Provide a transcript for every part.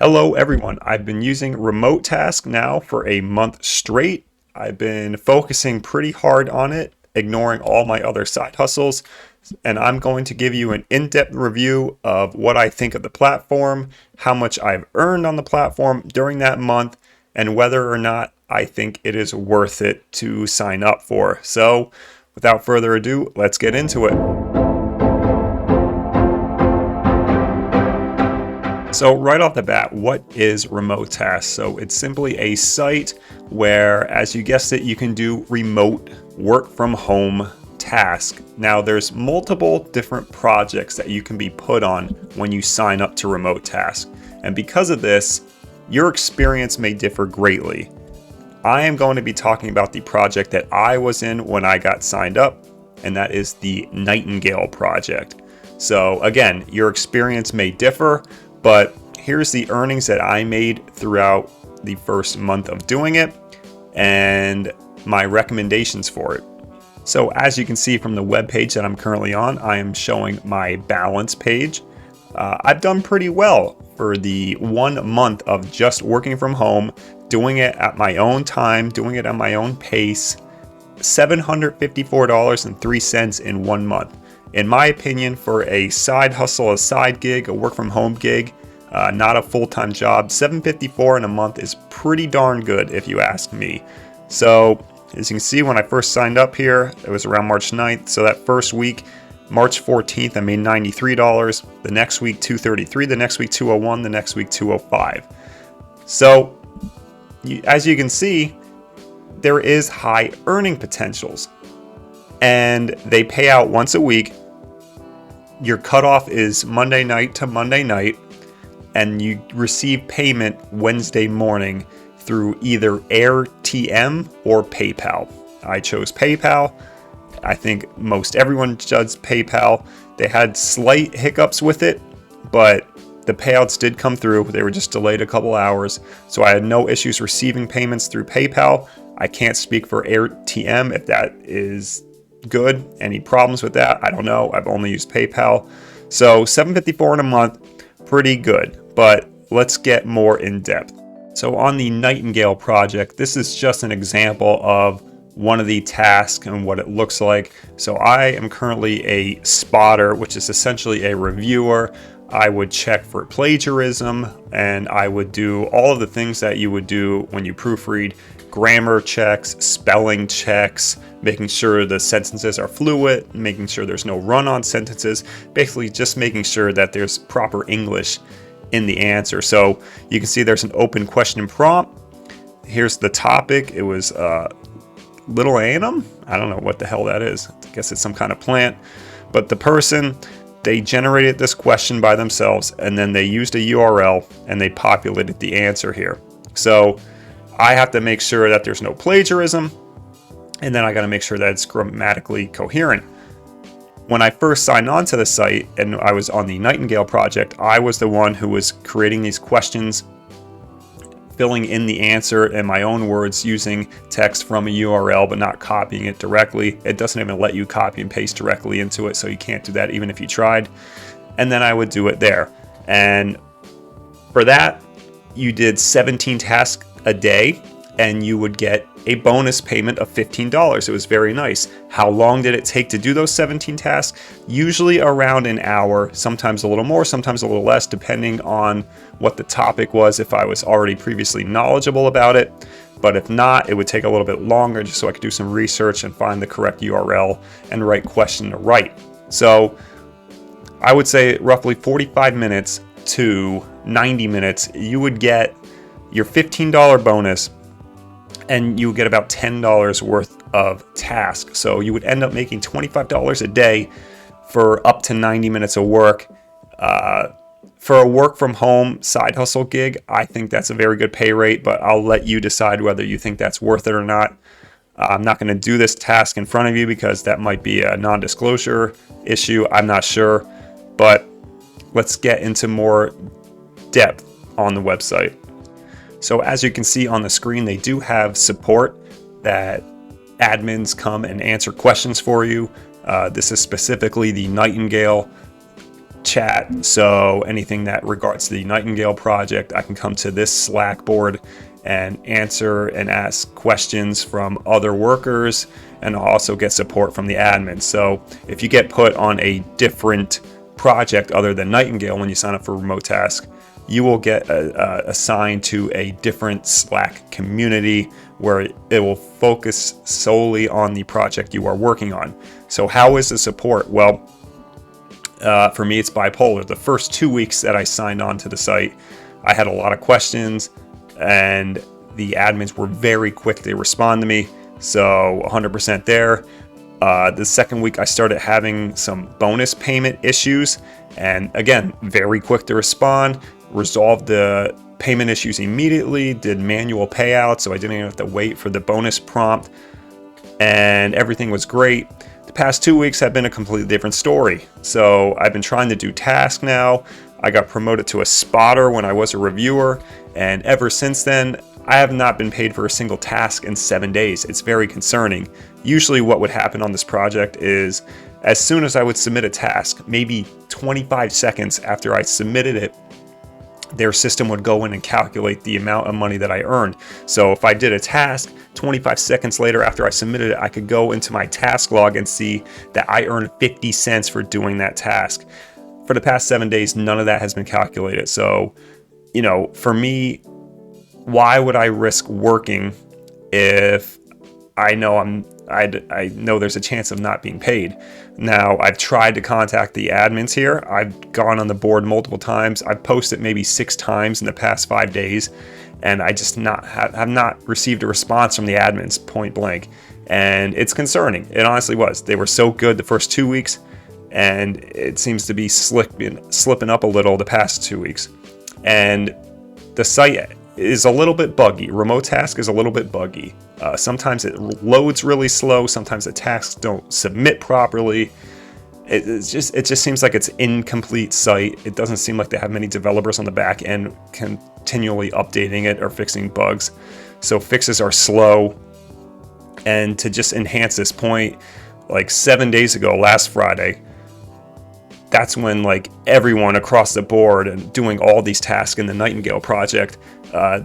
Hello everyone, I've been using Remotasks now for a month straight. I've been focusing pretty hard on it, ignoring all my other side hustles, and I'm going to give you an in-depth review of what I think of the platform, how much I've earned on the platform during that month, and whether or not I think it is worth it to sign up for. So, without further ado, let's get into it. So right off the bat, what is Remotasks? So it's simply a site where, as you guessed it, you can do remote work from home tasks. Now there's multiple different projects that you can be put on when you sign up to Remotasks. And because of this, your experience may differ greatly. I am going to be talking about the project that I was in when I got signed up, and that is the Nightingale project. So again, your experience may differ, but here's the earnings that I made throughout the first month of doing it and my recommendations for it. So as you can see from the web page that I'm currently on, I am showing my balance page. I've done pretty well for the 1 month of just working from home, doing it at my own time, doing it at my own pace. $754.03 in 1 month. In my opinion, for a side hustle, a side gig, a work from home gig, not a full-time job, $754 in a month is pretty darn good if you ask me. So as you can see, when I first signed up here, it was around March 9th. So that first week, March 14th, I made $93. The next week, $233. The next week, $201. The next week, $205. So as you can see, there is high earning potentials. And they pay out once a week. Your cutoff is Monday night to Monday night, and you receive payment Wednesday morning through either AirTM or PayPal. I chose PayPal. I think most everyone does PayPal. They had slight hiccups with it, but the payouts did come through. They were just delayed a couple hours, so I had no issues receiving payments through PayPal. I can't speak for AirTM if that is good. Any problems with that? I don't know. I've only used PayPal. So $754 in a month, pretty good. But let's get more in depth. So on the Nightingale project, this is just an example of one of the tasks and what it looks like. So I am currently a spotter, which is essentially a reviewer. I would check for plagiarism, and I would do all of the things that you would do when you proofread: grammar checks, spelling checks, making sure the sentences are fluid, making sure there's no run-on sentences, basically just making sure that there's proper English in the answer. So you can see there's an open question prompt. Here's the topic. It was little anum. I don't know what the hell that is. I guess it's some kind of plant. But the person, they generated this question by themselves, and then they used a URL and they populated the answer here. So I have to make sure that there's no plagiarism, and then I got to make sure that it's grammatically coherent. When I first signed on to the site and I was on the Nightingale project, I was the one who was creating these questions, filling in the answer in my own words using text from a URL, but not copying it directly. It doesn't even let you copy and paste directly into it, so you can't do that even if you tried. And then I would do it there. And for that, you did 17 tasks a day, and you would get a bonus payment of $15. It was very nice. How long did it take to do those 17 tasks? Usually around an hour, sometimes a little more, sometimes a little less, depending on what the topic was, if I was already previously knowledgeable about it. But if not, it would take a little bit longer just so I could do some research and find the correct URL and right question to write. So I would say roughly 45 minutes to 90 minutes, you would get your $15 bonus, and you get about $10 worth of tasks. So you would end up making $25 a day for up to 90 minutes of work. For a work from home side hustle gig, I think that's a very good pay rate, but I'll let you decide whether you think that's worth it or not. I'm not going to do this task in front of you because that might be a non-disclosure issue. I'm not sure, but let's get into more depth on the website. So as you can see on the screen, they do have support that admins come and answer questions for you. This is specifically the Nightingale chat. So anything that regards to the Nightingale project, I can come to this Slack board and answer and ask questions from other workers, and I'll also get support from the admin. So if you get put on a different project other than Nightingale when you sign up for Remotasks, you will get assigned to a different Slack community where it will focus solely on the project you are working on. So how is the support? Well, for me, it's bipolar. The first 2 weeks that I signed on to the site, I had a lot of questions, and the admins were very quick to respond to me. So 100% there. The second week, I started having some bonus payment issues, and again, very quick to respond, resolved the payment issues immediately, did manual payouts, so I didn't even have to wait for the bonus prompt, and everything was great. The past 2 weeks have been a completely different story. So I've been trying to do tasks now. I got promoted to a spotter when I was a reviewer, and ever since then, I have not been paid for a single task in 7 days. It's very concerning. Usually what would happen on this project is, as soon as I would submit a task, maybe 25 seconds after I submitted it, their system would go in and calculate the amount of money that I earned. So if I did a task, 25 seconds later after I submitted it, I could go into my task log and see that I earned 50 cents for doing that task. For the past 7 days, none of that has been calculated. So, for me, why would I risk working if I know I know there's a chance of not being paid? Now, I've tried to contact the admins here. I've gone on the board multiple times. I've posted maybe 6 times in the past 5 days, and I just have not received a response from the admins, point blank. And it's concerning. It honestly was. They were so good the first 2 weeks, and it seems to be slipping up a little the past 2 weeks. And the site is a little bit buggy. Remotasks is a little bit buggy. Sometimes it loads really slow. Sometimes the tasks don't submit properly. It just seems like it's an incomplete site. It doesn't seem like they have many developers on the back end continually updating it or fixing bugs. So fixes are slow. And to just enhance this point, like 7 days ago, last Friday, that's when everyone across the board and doing all these tasks in the Nightingale project,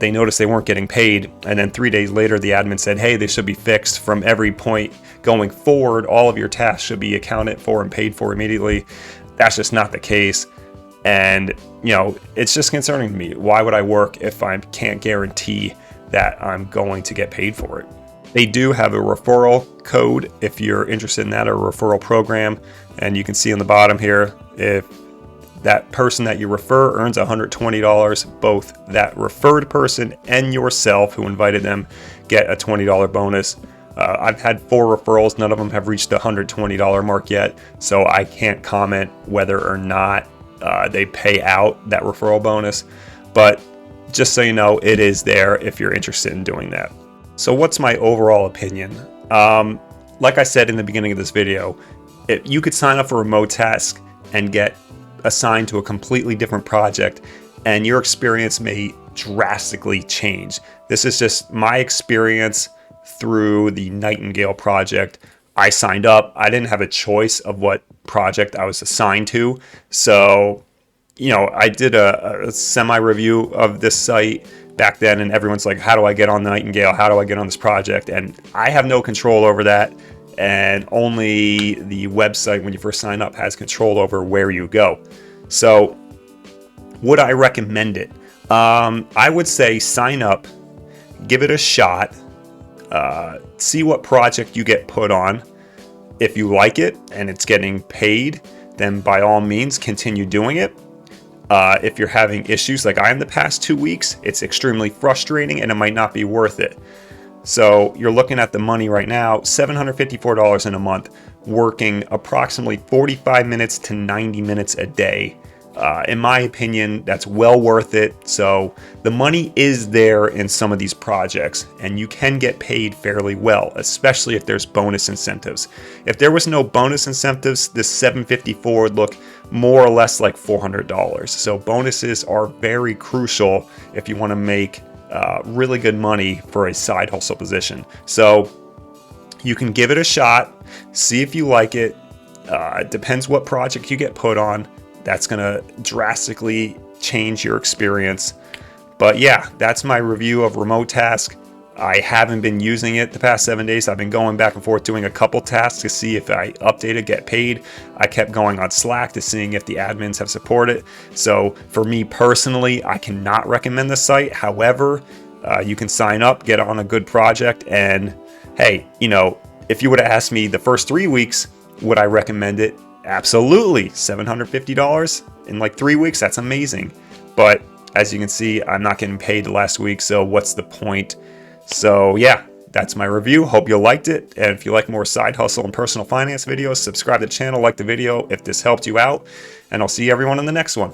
they noticed they weren't getting paid. And then 3 days later, the admin said, hey, they should be fixed from every point going forward. All of your tasks should be accounted for and paid for immediately. That's just not the case. And, it's just concerning to me. Why would I work if I can't guarantee that I'm going to get paid for it? They do have a referral code if you're interested in that, or a referral program. And you can see on the bottom here, if that person that you refer earns $120, both that referred person and yourself who invited them get a $20 bonus. I've had 4 referrals. None of them have reached the $120 mark yet. So I can't comment whether or not they pay out that referral bonus. But just so you know, it is there if you're interested in doing that. So what's my overall opinion? Like I said in the beginning of this video, if you could sign up for Remotasks and get assigned to a completely different project, and your experience may drastically change. This is just my experience through the Nightingale project. I signed up. I didn't have a choice of what project I was assigned to. So, I did a semi-review of this site back then, and everyone's like, how do I get on Nightingale? How do I get on this project? And I have no control over that. And only the website, when you first sign up, has control over where you go. So would I recommend it? I would say sign up, give it a shot, see what project you get put on. If you like it and it's getting paid, then by all means continue doing it. If you're having issues like I am the past 2 weeks, it's extremely frustrating and it might not be worth it. So you're looking at the money right now, $754 in a month, working approximately 45 minutes to 90 minutes a day. In my opinion, that's well worth it. So the money is there in some of these projects, and you can get paid fairly well, especially if there's bonus incentives. If there was no bonus incentives, this $754 would look more or less like $400. So bonuses are very crucial if you want to make really good money for a side hustle position. So you can give it a shot, see if you like it. It depends what project you get put on. That's going to drastically change your experience. But yeah, that's my review of Remotasks. I haven't been using it the past 7 days. I've been going back and forth doing a couple tasks to see if I update it, get paid. I kept going on Slack to seeing if the admins have support it. So for me personally, I cannot recommend the site. However, you can sign up, get on a good project, and hey, you know, if you would have asked me the first 3 weeks, would I recommend it? Absolutely. $750 in like 3 weeks, that's amazing. But as you can see, I'm not getting paid the last week, so what's the point? So yeah, that's my review. Hope you liked it. And if you like more side hustle and personal finance videos, subscribe to the channel, like the video if this helped you out, and I'll see everyone in the next one.